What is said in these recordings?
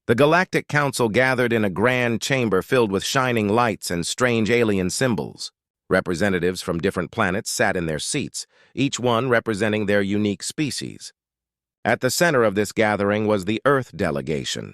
The Galactic Council gathered in a grand chamber filled with shining lights and strange alien symbols. Representatives from different planets sat in their seats, each one representing their unique species. At the center of this gathering was the Earth delegation,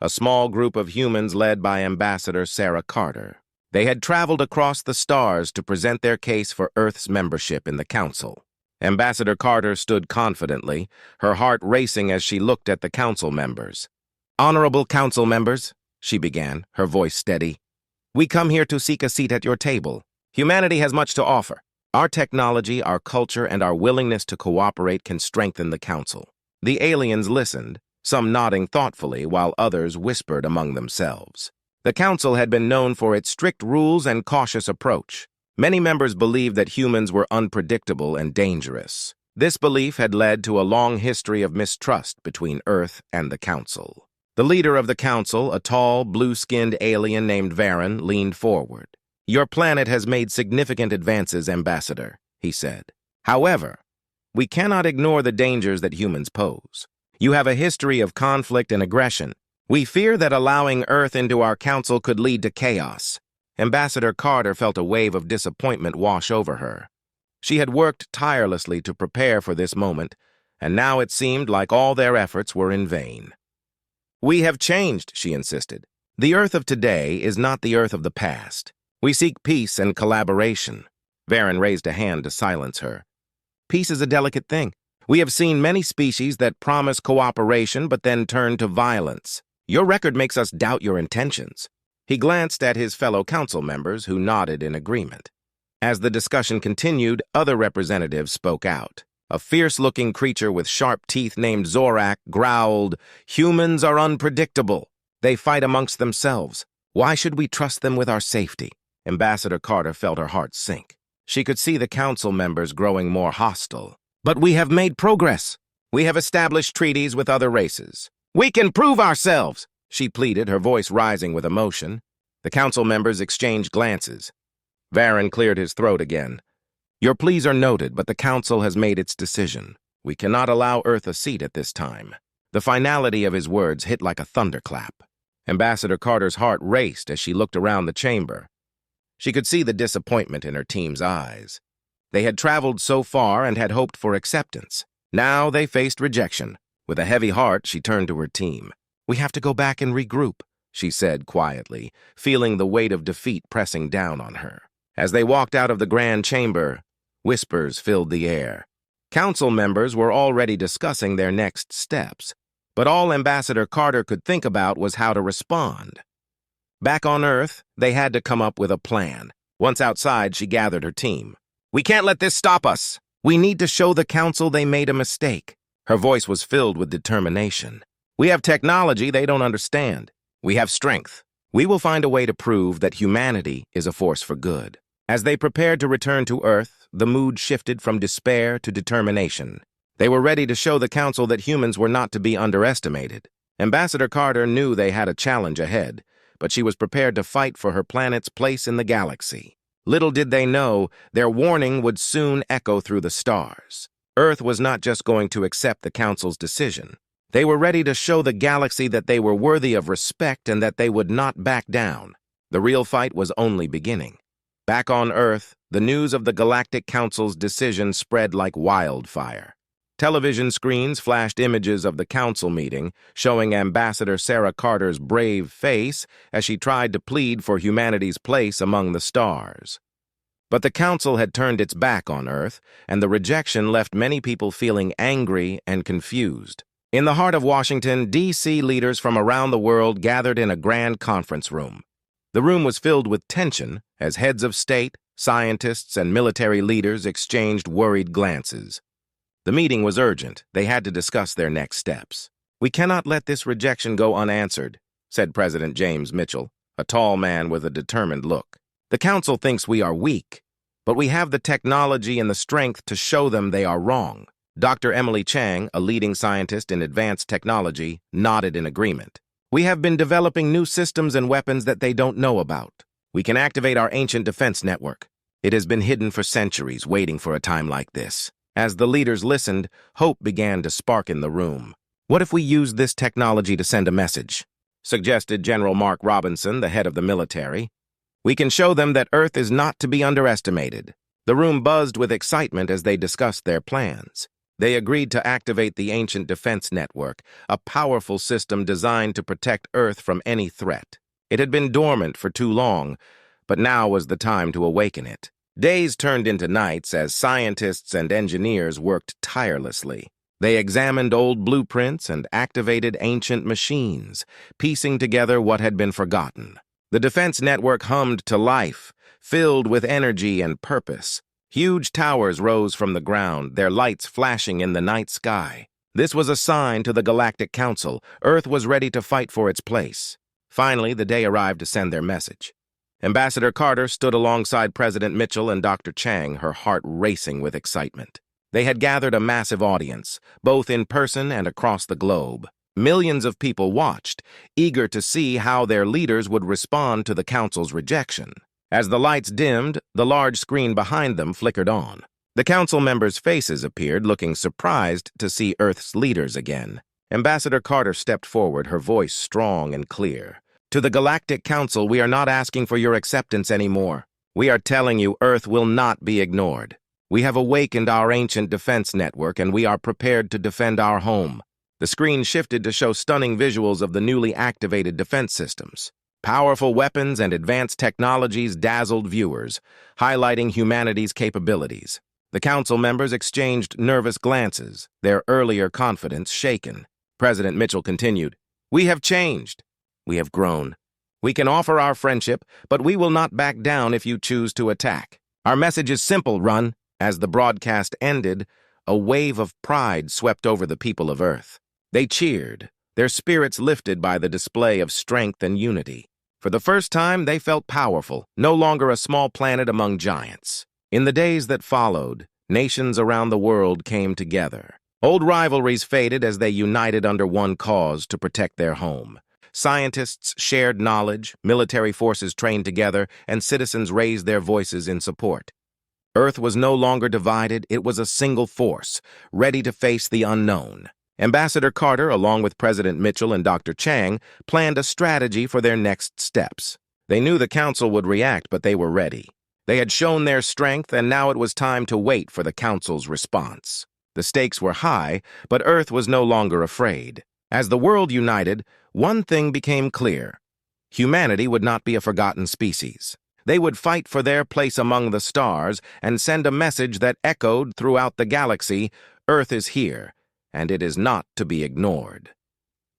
a small group of humans led by Ambassador Sarah Carter. They had traveled across the stars to present their case for Earth's membership in the Council. Ambassador Carter stood confidently, her heart racing as she looked at the Council members. "Honorable Council members," she began, her voice steady, "we come here to seek a seat at your table. Humanity has much to offer. Our technology, our culture, and our willingness to cooperate can strengthen the Council." The aliens listened, some nodding thoughtfully while others whispered among themselves. The Council had been known for its strict rules and cautious approach. Many members believed that humans were unpredictable and dangerous. This belief had led to a long history of mistrust between Earth and the Council. The leader of the Council, a tall, blue-skinned alien named Varen, leaned forward. "Your planet has made significant advances, Ambassador," he said. "However, we cannot ignore the dangers that humans pose. You have a history of conflict and aggression. We fear that allowing Earth into our Council could lead to chaos." Ambassador Carter felt a wave of disappointment wash over her. She had worked tirelessly to prepare for this moment, and now it seemed like all their efforts were in vain. "We have changed," she insisted. "The Earth of today is not the Earth of the past. We seek peace and collaboration." Varen raised a hand to silence her. "Peace is a delicate thing. We have seen many species that promise cooperation but then turn to violence. Your record makes us doubt your intentions." He glanced at his fellow council members, who nodded in agreement. As the discussion continued, other representatives spoke out. A fierce-looking creature with sharp teeth named Zorak growled, "Humans are unpredictable. They fight amongst themselves. Why should we trust them with our safety?" Ambassador Carter felt her heart sink. She could see the council members growing more hostile. "But we have made progress. We have established treaties with other races. We can prove ourselves," she pleaded, her voice rising with emotion. The council members exchanged glances. Varen cleared his throat again. "Your pleas are noted, but the council has made its decision. We cannot allow Earth a seat at this time." The finality of his words hit like a thunderclap. Ambassador Carter's heart raced as she looked around the chamber. She could see the disappointment in her team's eyes. They had traveled so far and had hoped for acceptance. Now they faced rejection. With a heavy heart, she turned to her team. "We have to go back and regroup," she said quietly, feeling the weight of defeat pressing down on her. As they walked out of the grand chamber, whispers filled the air. Council members were already discussing their next steps, but all Ambassador Carter could think about was how to respond. Back on Earth, they had to come up with a plan. Once outside, she gathered her team. "We can't let this stop us. We need to show the Council they made a mistake." Her voice was filled with determination. "We have technology they don't understand. We have strength. We will find a way to prove that humanity is a force for good." As they prepared to return to Earth, the mood shifted from despair to determination. They were ready to show the Council that humans were not to be underestimated. Ambassador Carter knew they had a challenge ahead, but she was prepared to fight for her planet's place in the galaxy. Little did they know, their warning would soon echo through the stars. Earth was not just going to accept the Council's decision. They were ready to show the galaxy that they were worthy of respect and that they would not back down. The real fight was only beginning. Back on Earth, the news of the Galactic Council's decision spread like wildfire. Television screens flashed images of the council meeting, showing Ambassador Sarah Carter's brave face as she tried to plead for humanity's place among the stars. But the council had turned its back on Earth, and the rejection left many people feeling angry and confused. In the heart of Washington, D.C. leaders from around the world gathered in a grand conference room. The room was filled with tension as heads of state, scientists, and military leaders exchanged worried glances. The meeting was urgent. They had to discuss their next steps. "We cannot let this rejection go unanswered," said President James Mitchell, a tall man with a determined look. "The Council thinks we are weak, but we have the technology and the strength to show them they are wrong." Dr. Emily Chang, a leading scientist in advanced technology, nodded in agreement. "We have been developing new systems and weapons that they don't know about. We can activate our ancient defense network. It has been hidden for centuries, waiting for a time like this." As the leaders listened, hope began to spark in the room. "What if we used this technology to send a message?" suggested General Mark Robinson, the head of the military. "We can show them that Earth is not to be underestimated." The room buzzed with excitement as they discussed their plans. They agreed to activate the Ancient Defense Network, a powerful system designed to protect Earth from any threat. It had been dormant for too long, but now was the time to awaken it. Days turned into nights as scientists and engineers worked tirelessly. They examined old blueprints and activated ancient machines, piecing together what had been forgotten. The defense network hummed to life, filled with energy and purpose. Huge towers rose from the ground, their lights flashing in the night sky. This was a sign to the Galactic Council. Earth was ready to fight for its place. Finally, the day arrived to send their message. Ambassador Carter stood alongside President Mitchell and Dr. Chang, her heart racing with excitement. They had gathered a massive audience, both in person and across the globe. Millions of people watched, eager to see how their leaders would respond to the Council's rejection. As the lights dimmed, the large screen behind them flickered on. The Council members' faces appeared, looking surprised to see Earth's leaders again. Ambassador Carter stepped forward, her voice strong and clear. "To the Galactic Council, we are not asking for your acceptance anymore. We are telling you Earth will not be ignored. We have awakened our ancient defense network, and we are prepared to defend our home." The screen shifted to show stunning visuals of the newly activated defense systems. Powerful weapons and advanced technologies dazzled viewers, highlighting humanity's capabilities. The Council members exchanged nervous glances, their earlier confidence shaken. President Mitchell continued, "We have changed. We have grown. We can offer our friendship, but we will not back down if you choose to attack. Our message is simple, run." As the broadcast ended, a wave of pride swept over the people of Earth. They cheered, their spirits lifted by the display of strength and unity. For the first time, they felt powerful, no longer a small planet among giants. In the days that followed, nations around the world came together. Old rivalries faded as they united under one cause to protect their home. Scientists shared knowledge, military forces trained together, and citizens raised their voices in support. Earth was no longer divided, it was a single force, ready to face the unknown. Ambassador Carter, along with President Mitchell and Dr. Chang, planned a strategy for their next steps. They knew the Council would react, but they were ready. They had shown their strength, and now it was time to wait for the Council's response. The stakes were high, but Earth was no longer afraid. As the world united, one thing became clear. Humanity would not be a forgotten species. They would fight for their place among the stars and send a message that echoed throughout the galaxy: Earth is here, and it is not to be ignored.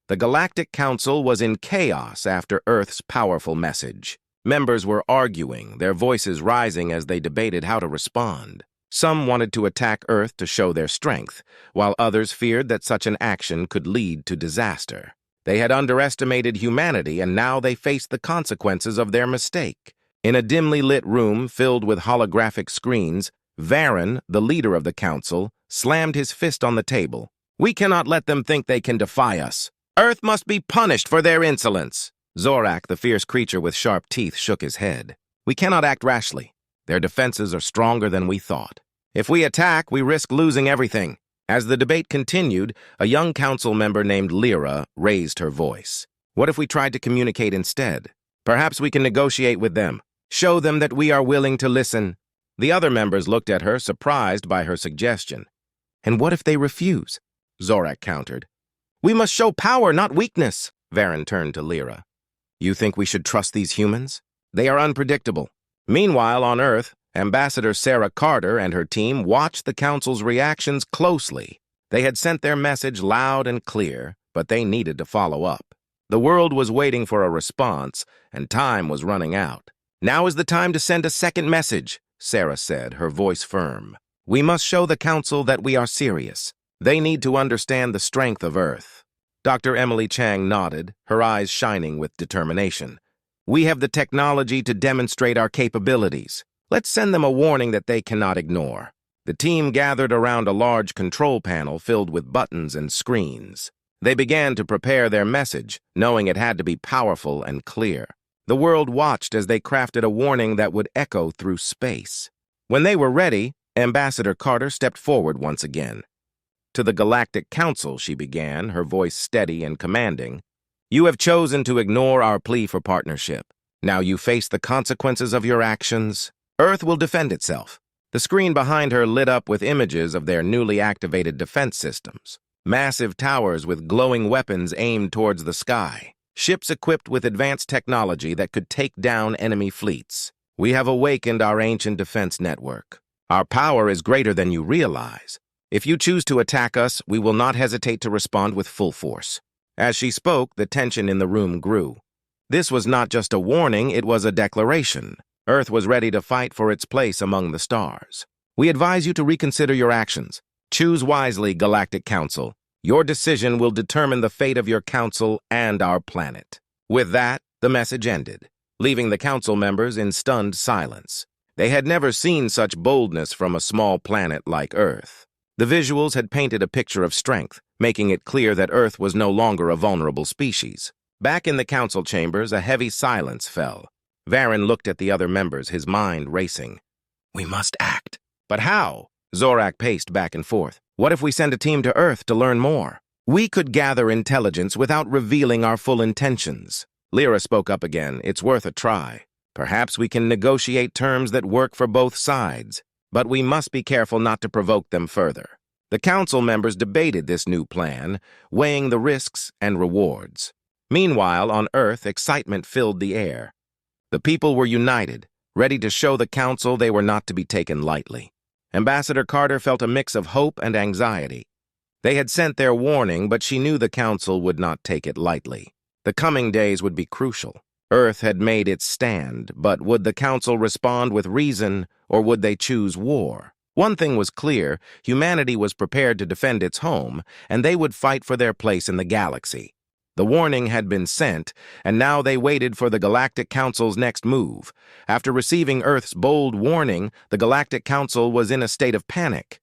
The Galactic Council was in chaos after Earth's powerful message. Members were arguing, their voices rising as they debated how to respond. Some wanted to attack Earth to show their strength, while others feared that such an action could lead to disaster. They had underestimated humanity, and now they faced the consequences of their mistake. In a dimly lit room filled with holographic screens, Varen, the leader of the Council, slammed his fist on the table. "We cannot let them think they can defy us. Earth must be punished for their insolence." Zorak, the fierce creature with sharp teeth, shook his head. "We cannot act rashly. Their defenses are stronger than we thought. If we attack, we risk losing everything." As the debate continued, a young council member named Lyra raised her voice. "What if we tried to communicate instead? Perhaps we can negotiate with them. Show them that we are willing to listen." The other members looked at her, surprised by her suggestion. "And what if they refuse?" Zorak countered. "We must show power, not weakness." Varen turned to Lyra. "You think we should trust these humans? They are unpredictable." Meanwhile, on Earth, Ambassador Sarah Carter and her team watched the Council's reactions closely. They had sent their message loud and clear, but they needed to follow up. The world was waiting for a response, and time was running out. "Now is the time to send a second message," Sarah said, her voice firm. "We must show the Council that we are serious. They need to understand the strength of Earth." Dr. Emily Chang nodded, her eyes shining with determination. "We have the technology to demonstrate our capabilities. Let's send them a warning that they cannot ignore." The team gathered around a large control panel filled with buttons and screens. They began to prepare their message, knowing it had to be powerful and clear. The world watched as they crafted a warning that would echo through space. When they were ready, Ambassador Carter stepped forward once again. "To the Galactic Council," she began, her voice steady and commanding. You have chosen to ignore our plea for partnership. Now you face the consequences of your actions. Earth will defend itself. The screen behind her lit up with images of their newly activated defense systems. Massive towers with glowing weapons aimed towards the sky. Ships equipped with advanced technology that could take down enemy fleets. We have awakened our ancient defense network. Our power is greater than you realize. If you choose to attack us, we will not hesitate to respond with full force. As she spoke, the tension in the room grew. This was not just a warning, it was a declaration. Earth was ready to fight for its place among the stars. We advise you to reconsider your actions. Choose wisely, Galactic Council. Your decision will determine the fate of your council and our planet. With that, the message ended, leaving the council members in stunned silence. They had never seen such boldness from a small planet like Earth. The visuals had painted a picture of strength, making it clear that Earth was no longer a vulnerable species. Back in the council chambers, a heavy silence fell. Varen looked at the other members, his mind racing. We must act. But how? Zorak paced back and forth. What if we send a team to Earth to learn more? We could gather intelligence without revealing our full intentions. Lyra spoke up again. It's worth a try. Perhaps we can negotiate terms that work for both sides, but we must be careful not to provoke them further. The council members debated this new plan, weighing the risks and rewards. Meanwhile, on Earth, excitement filled the air. The people were united, ready to show the council they were not to be taken lightly. Ambassador Carter felt a mix of hope and anxiety. They had sent their warning, but she knew the council would not take it lightly. The coming days would be crucial. Earth had made its stand, but would the council respond with reason, or would they choose war? One thing was clear, humanity was prepared to defend its home, and they would fight for their place in the galaxy. The warning had been sent, and now they waited for the Galactic Council's next move. After receiving Earth's bold warning, the Galactic Council was in a state of panic.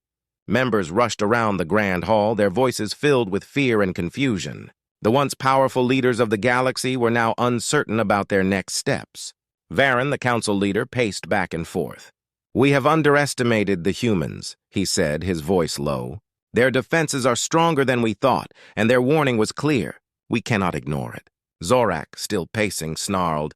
Members rushed around the Grand Hall, their voices filled with fear and confusion. The once powerful leaders of the galaxy were now uncertain about their next steps. Varen, the council leader, paced back and forth. We have underestimated the humans, he said, his voice low. Their defenses are stronger than we thought, and their warning was clear. We cannot ignore it. Zorak, still pacing, snarled.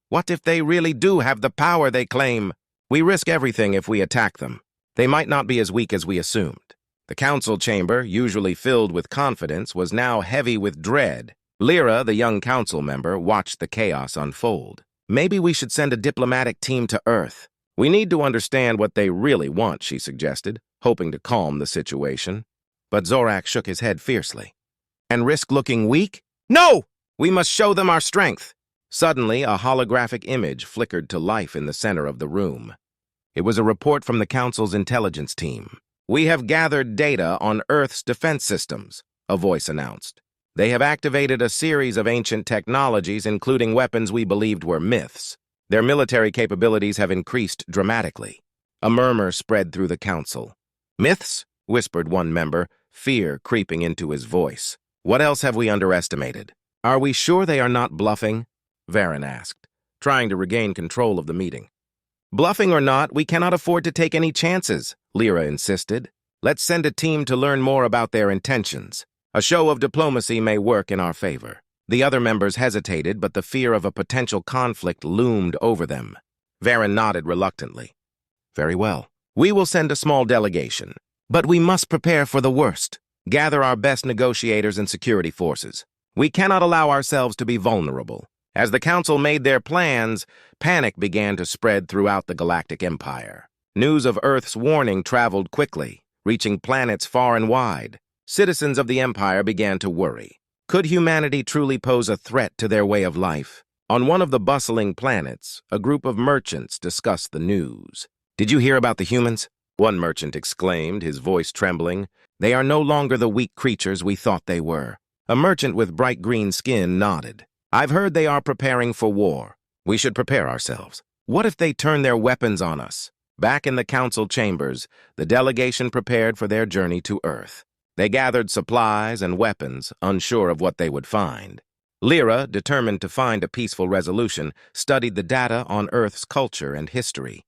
What if they really do have the power they claim? We risk everything if we attack them. They might not be as weak as we assumed. The council chamber, usually filled with confidence, was now heavy with dread. Lyra, the young council member, watched the chaos unfold. Maybe we should send a diplomatic team to Earth. We need to understand what they really want, she suggested, hoping to calm the situation. But Zorak shook his head fiercely. And risk looking weak? No! We must show them our strength. Suddenly, a holographic image flickered to life in the center of the room. It was a report from the council's intelligence team. We have gathered data on Earth's defense systems, a voice announced. They have activated a series of ancient technologies, including weapons we believed were myths. Their military capabilities have increased dramatically. A murmur spread through the council. Myths? Whispered one member, fear creeping into his voice. What else have we underestimated? Are we sure they are not bluffing? Varen asked, trying to regain control of the meeting. Bluffing or not, we cannot afford to take any chances, Lyra insisted. Let's send a team to learn more about their intentions. A show of diplomacy may work in our favor. The other members hesitated, but the fear of a potential conflict loomed over them. Varen nodded reluctantly. Very well. We will send a small delegation. But we must prepare for the worst. Gather our best negotiators and security forces. We cannot allow ourselves to be vulnerable. As the council made their plans, panic began to spread throughout the Galactic Empire. News of Earth's warning traveled quickly, reaching planets far and wide. Citizens of the Empire began to worry. Could humanity truly pose a threat to their way of life? On one of the bustling planets, a group of merchants discussed the news. Did you hear about the humans? One merchant exclaimed, his voice trembling. They are no longer the weak creatures we thought they were. A merchant with bright green skin nodded. I've heard they are preparing for war. We should prepare ourselves. What if they turn their weapons on us? Back in the council chambers, the delegation prepared for their journey to Earth. They gathered supplies and weapons, unsure of what they would find. Lyra, determined to find a peaceful resolution, studied the data on Earth's culture and history.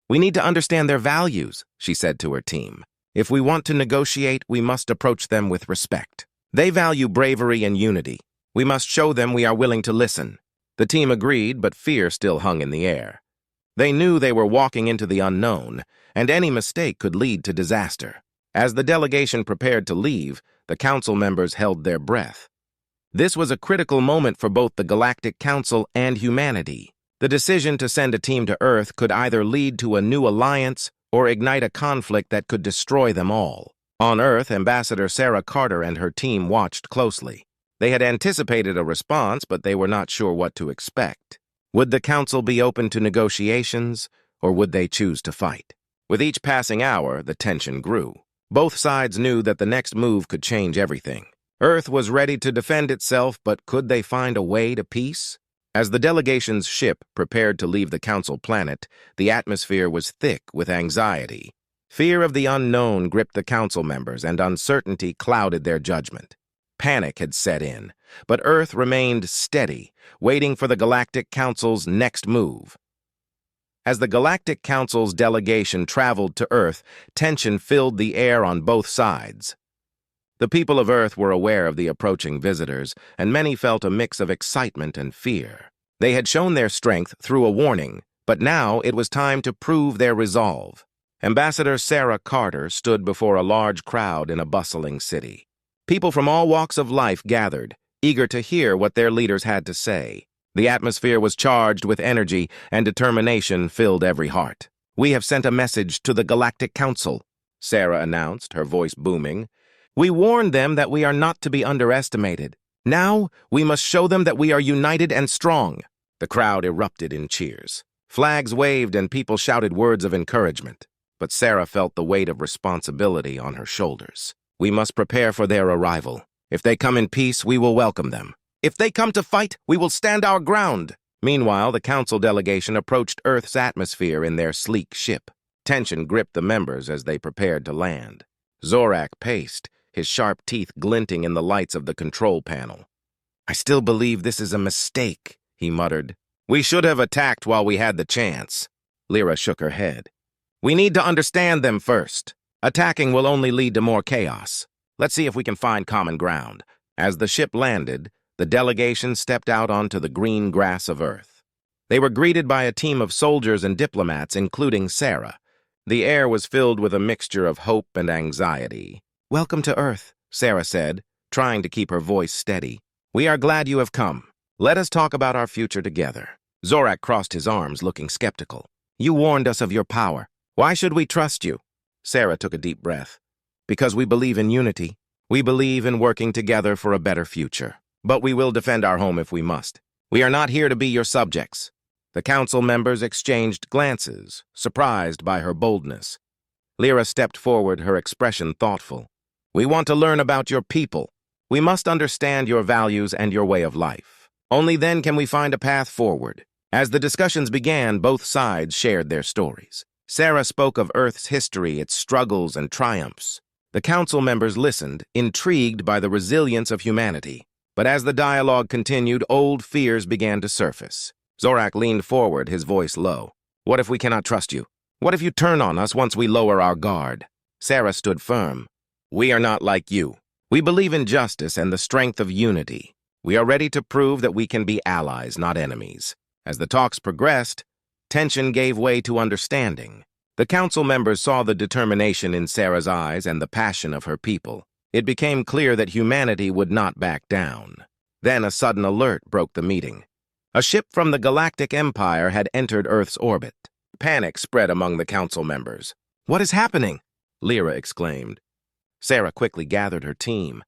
We need to understand their values, she said to her team. If we want to negotiate, we must approach them with respect. They value bravery and unity. We must show them we are willing to listen. The team agreed, but fear still hung in the air. They knew they were walking into the unknown, and any mistake could lead to disaster. As the delegation prepared to leave, the council members held their breath. This was a critical moment for both the Galactic Council and humanity. The decision to send a team to Earth could either lead to a new alliance or ignite a conflict that could destroy them all. On Earth, Ambassador Sarah Carter and her team watched closely. They had anticipated a response, but they were not sure what to expect. Would the Council be open to negotiations, or would they choose to fight? With each passing hour, the tension grew. Both sides knew that the next move could change everything. Earth was ready to defend itself, but could they find a way to peace? As the delegation's ship prepared to leave the Council planet, the atmosphere was thick with anxiety. Fear of the unknown gripped the Council members, and uncertainty clouded their judgment. Panic had set in, but Earth remained steady, waiting for the Galactic Council's next move. As the Galactic Council's delegation traveled to Earth, tension filled the air on both sides. The people of Earth were aware of the approaching visitors, and many felt a mix of excitement and fear. They had shown their strength through a warning, but now it was time to prove their resolve. Ambassador Sarah Carter stood before a large crowd in a bustling city. People from all walks of life gathered, eager to hear what their leaders had to say. The atmosphere was charged with energy, and determination filled every heart. "We have sent a message to the Galactic Council," Sarah announced, her voice booming. "We warned them that we are not to be underestimated. Now, we must show them that we are united and strong." The crowd erupted in cheers. Flags waved and people shouted words of encouragement. But Sarah felt the weight of responsibility on her shoulders. "We must prepare for their arrival. If they come in peace, we will welcome them. If they come to fight, we will stand our ground." Meanwhile, the Council delegation approached Earth's atmosphere in their sleek ship. Tension gripped the members as they prepared to land. Zorak paced, his sharp teeth glinting in the lights of the control panel. "I still believe this is a mistake," he muttered. "We should have attacked while we had the chance." Lyra shook her head. "We need to understand them first. Attacking will only lead to more chaos. Let's see if we can find common ground." As the ship landed, the delegation stepped out onto the green grass of Earth. They were greeted by a team of soldiers and diplomats, including Sarah. The air was filled with a mixture of hope and anxiety. "Welcome to Earth," Sarah said, trying to keep her voice steady. "We are glad you have come. Let us talk about our future together." Zorak crossed his arms, looking skeptical. "You warned us of your power. Why should we trust you?" Sarah took a deep breath. "Because we believe in unity. We believe in working together for a better future. But we will defend our home if we must. We are not here to be your subjects." The Council members exchanged glances, surprised by her boldness. Lyra stepped forward, her expression thoughtful. "We want to learn about your people. We must understand your values and your way of life. Only then can we find a path forward." As the discussions began, both sides shared their stories. Sarah spoke of Earth's history, its struggles and triumphs. The Council members listened, intrigued by the resilience of humanity. But as the dialogue continued, old fears began to surface. Zorak leaned forward, his voice low. "What if we cannot trust you? What if you turn on us once we lower our guard?" Sarah stood firm. "We are not like you. We believe in justice and the strength of unity. We are ready to prove that we can be allies, not enemies." As the talks progressed, tension gave way to understanding. The Council members saw the determination in Sarah's eyes and the passion of her people. It became clear that humanity would not back down. Then a sudden alert broke the meeting. A ship from the Galactic Empire had entered Earth's orbit. Panic spread among the Council members. "What is happening?" Lyra exclaimed. Sarah quickly gathered her team.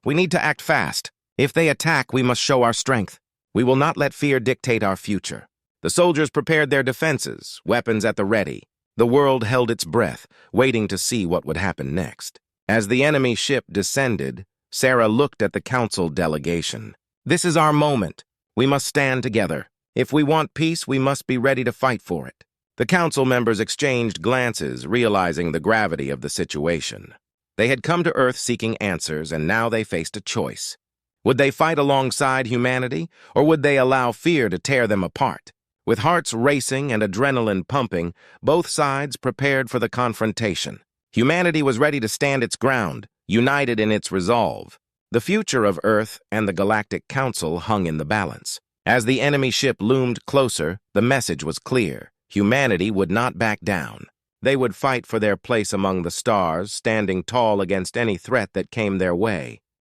"We need to act fast. If they attack, we must show our strength. We will not let fear dictate our future." The soldiers prepared their defenses, weapons at the ready. The world held its breath, waiting to see what would happen next. As the enemy ship descended, Sarah looked at the Council delegation. "This is our moment. We must stand together. If we want peace, we must be ready to fight for it." The Council members exchanged glances, realizing the gravity of the situation. They had come to Earth seeking answers, and now they faced a choice. Would they fight alongside humanity, or would they allow fear to tear them apart? With hearts racing and adrenaline pumping, both sides prepared for the confrontation. Humanity was ready to stand its ground, united in its resolve. The future of Earth and the Galactic Council hung in the balance. As the enemy ship loomed closer, the message was clear. Humanity would not back down. They would fight for their place among the stars, standing tall against any threat that came their way.